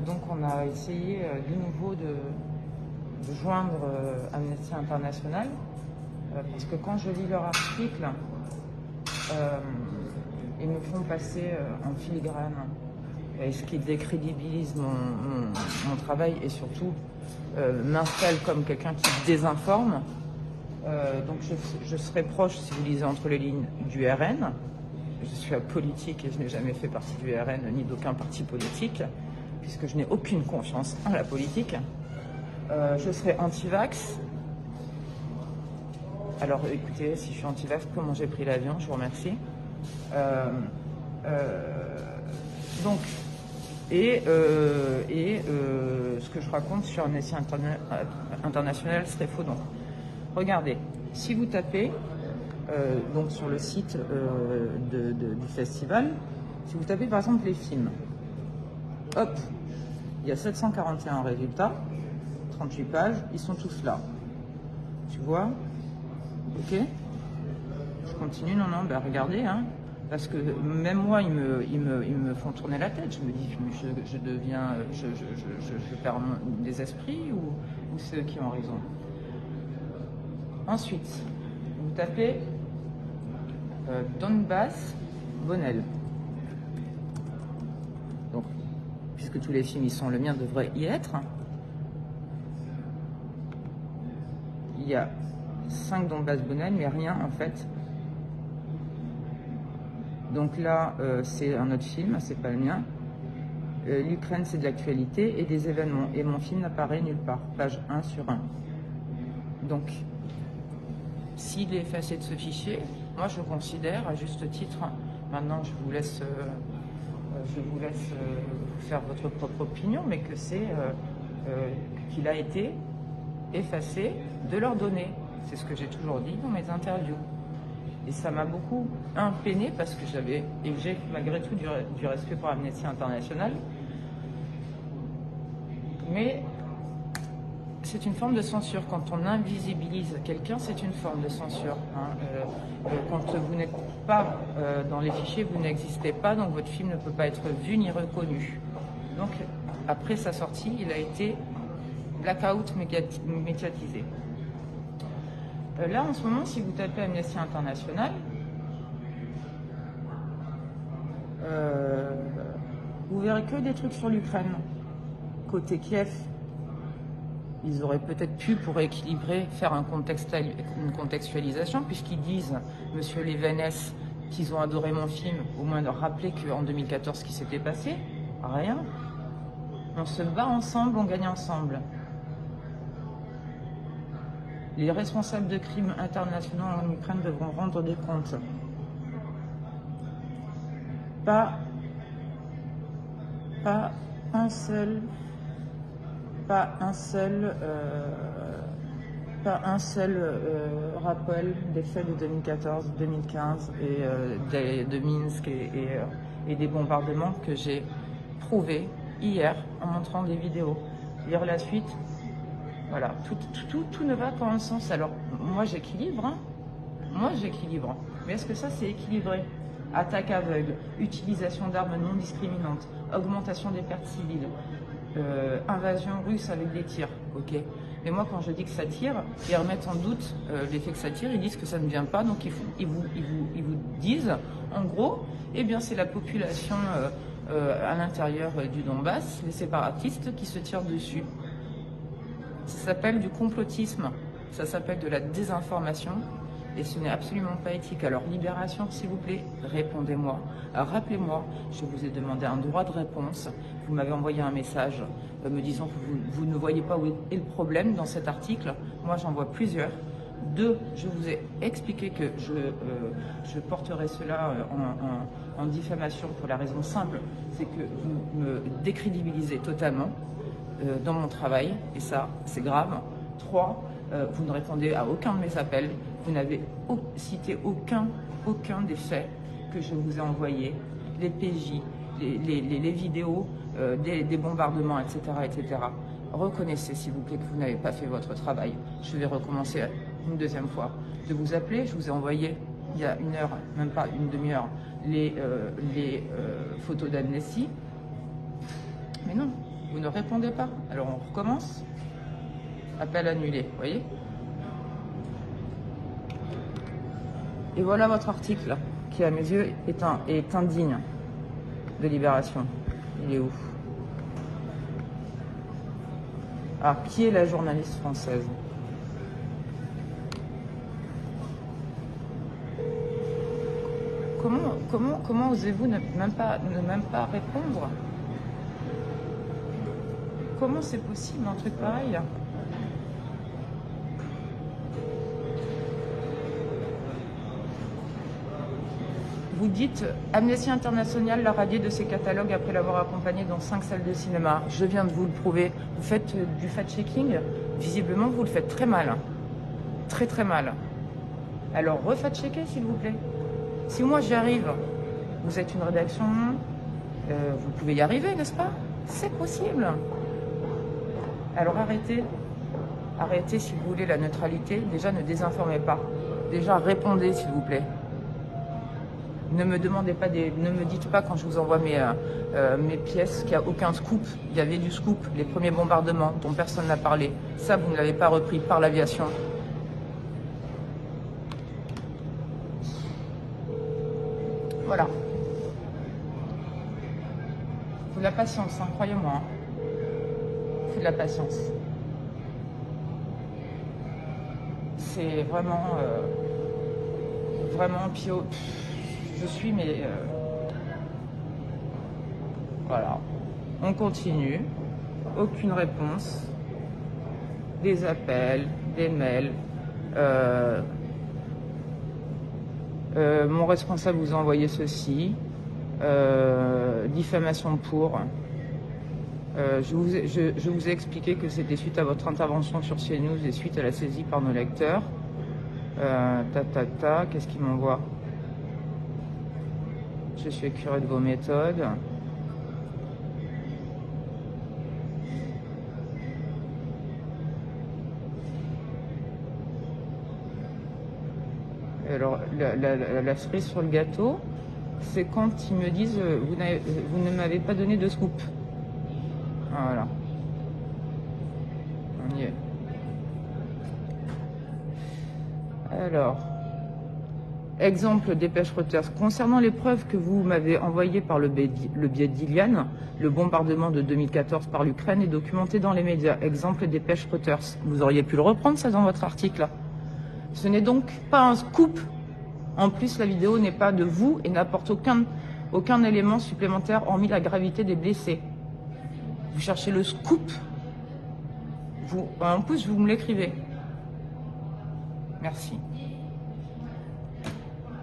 Donc on a essayé de nouveau de joindre Amnesty International, parce que quand je lis leur article, ils me font passer en filigrane, et ce qui décrédibilise mon travail et surtout m'installe comme quelqu'un qui désinforme. Donc je serai proche, si vous lisez entre les lignes, du RN. Je suis apolitique et je n'ai jamais fait partie du RN ni d'aucun parti politique, puisque je n'ai aucune confiance en la politique. Je serai anti-vax. Alors écoutez, si je suis anti-vax, comment j'ai pris l'avion? Je vous remercie. Donc, ce que je raconte sur Amnesty International serait faux. Donc, regardez, si vous tapez donc sur le site du festival, si vous tapez par exemple les films, hop, il y a 741 résultats, 38 pages, ils sont tous là. Tu vois? Ok? Je continue, non, ben regardez, hein, parce que même moi, ils me font tourner la tête. Je me dis, je deviens, je perds des esprits ou ceux qui ont raison. Ensuite, vous tapez Donbass Bonnel. Donc, puisque tous les films y sont, le mien devrait y être. Il y a 5 Donbass Bonnel, mais rien en fait. Donc là, c'est un autre film, c'est pas le mien. L'Ukraine, c'est de l'actualité et des événements. Et mon film n'apparaît nulle part. Page 1 sur 1. Donc, s'il est effacé de ce fichier, moi je considère, à juste titre, maintenant je vous laisse faire votre propre opinion, mais que c'est qu'il a été effacé de leurs données. C'est ce que j'ai toujours dit dans mes interviews. Et ça m'a beaucoup impeiné parce que j'ai malgré tout du respect pour Amnesty International. Mais c'est une forme de censure. Quand on invisibilise quelqu'un, c'est une forme de censure. Hein. Quand vous n'êtes pas dans les fichiers, vous n'existez pas, donc votre film ne peut pas être vu ni reconnu. Donc, après sa sortie, il a été blackout médiatisé. Là, en ce moment, si vous tapez Amnesty International, vous verrez que des trucs sur l'Ukraine. Côté Kiev, ils auraient peut-être pu, pour équilibrer, faire une contextualisation, puisqu'ils disent, monsieur Levenès, qu'ils ont adoré mon film, au moins leur rappeler qu'en 2014, ce qui s'était passé, rien. On se bat ensemble, on gagne ensemble. Les responsables de crimes internationaux en Ukraine devront rendre des comptes. Pas un seul rappel des faits de 2014, 2015 et de Minsk et des bombardements que j'ai prouvés hier en montrant des vidéos. Lire la suite. Voilà, tout ne va pas en sens. Alors, moi j'équilibre, hein. Moi j'équilibre. Mais est-ce que ça c'est équilibré? Attaque aveugle, utilisation d'armes non discriminantes, augmentation des pertes civiles, invasion russe avec des tirs, ok. Mais moi quand je dis que ça tire, ils remettent en doute l'effet que ça tire, ils disent que ça ne vient pas, donc ils vous disent, en gros, eh bien c'est la population à l'intérieur du Donbass, les séparatistes qui se tirent dessus. Ça s'appelle du complotisme, ça s'appelle de la désinformation et ce n'est absolument pas éthique. Alors Libération, s'il vous plaît, répondez-moi. Rappelez-moi, je vous ai demandé un droit de réponse. Vous m'avez envoyé un message me disant que vous ne voyez pas où est le problème dans cet article. Moi, j'en vois plusieurs. 2, je vous ai expliqué que je porterai cela en diffamation pour la raison simple, c'est que vous me décrédibilisez totalement dans mon travail, et ça, c'est grave. 3, vous ne répondez à aucun de mes appels, vous n'avez cité aucun des faits que je vous ai envoyés, les PJ, les vidéos des bombardements, etc., etc. Reconnaissez, s'il vous plaît, que vous n'avez pas fait votre travail. Je vais recommencer une deuxième fois de vous appeler. Je vous ai envoyé, il y a une heure, même pas une demi-heure, les photos d'Amnesty. Mais non. Vous ne répondez pas. Alors on recommence. Appel annulé, vous voyez? Et voilà votre article, qui à mes yeux est indigne de Libération. Il est où? Alors, qui est la journaliste française? Comment osez-vous ne même pas répondre? Comment c'est possible un truc pareil? Vous dites Amnesty International l'a radié de ses catalogues après l'avoir accompagné dans 5 salles de cinéma. Je viens de vous le prouver. Vous faites du fact-checking. Visiblement, vous le faites très mal. Très très mal. Alors, refact-checker s'il vous plaît. Si moi j'y arrive, vous êtes une rédaction, vous pouvez y arriver, n'est-ce pas? C'est possible. Alors arrêtez. Arrêtez si vous voulez la neutralité. Déjà, ne désinformez pas. Déjà, répondez s'il vous plaît. Ne me demandez pas ne me dites pas quand je vous envoie mes pièces qu'il n'y a aucun scoop. Il y avait du scoop, les premiers bombardements dont personne n'a parlé. Ça, vous ne l'avez pas repris par l'aviation. Voilà. Il faut de la patience, hein, croyez-moi. Hein. Il faut de la patience. C'est vraiment, vraiment pio. Je suis, mais voilà. On continue. Aucune réponse. Des appels, des mails. Mon responsable vous a envoyé ceci. Diffamation pour. Je vous ai expliqué que c'était suite à votre intervention sur CNews et suite à la saisie par nos lecteurs. Qu'est-ce qu'il m'envoie? Je suis écœuré de vos méthodes. Alors, la cerise sur le gâteau, c'est quand ils me disent vous ne m'avez pas donné de scoop. Voilà. On y est. Alors, exemple dépêche Reuters. Concernant les preuves que vous m'avez envoyées par le biais d'Iliane, le bombardement de 2014 par l'Ukraine est documenté dans les médias. Exemple dépêche Reuters. Vous auriez pu le reprendre ça dans votre article. Ce n'est donc pas un scoop. En plus, la vidéo n'est pas de vous et n'apporte aucun élément supplémentaire hormis la gravité des blessés. Vous cherchez le scoop. En plus, vous me l'écrivez. Merci.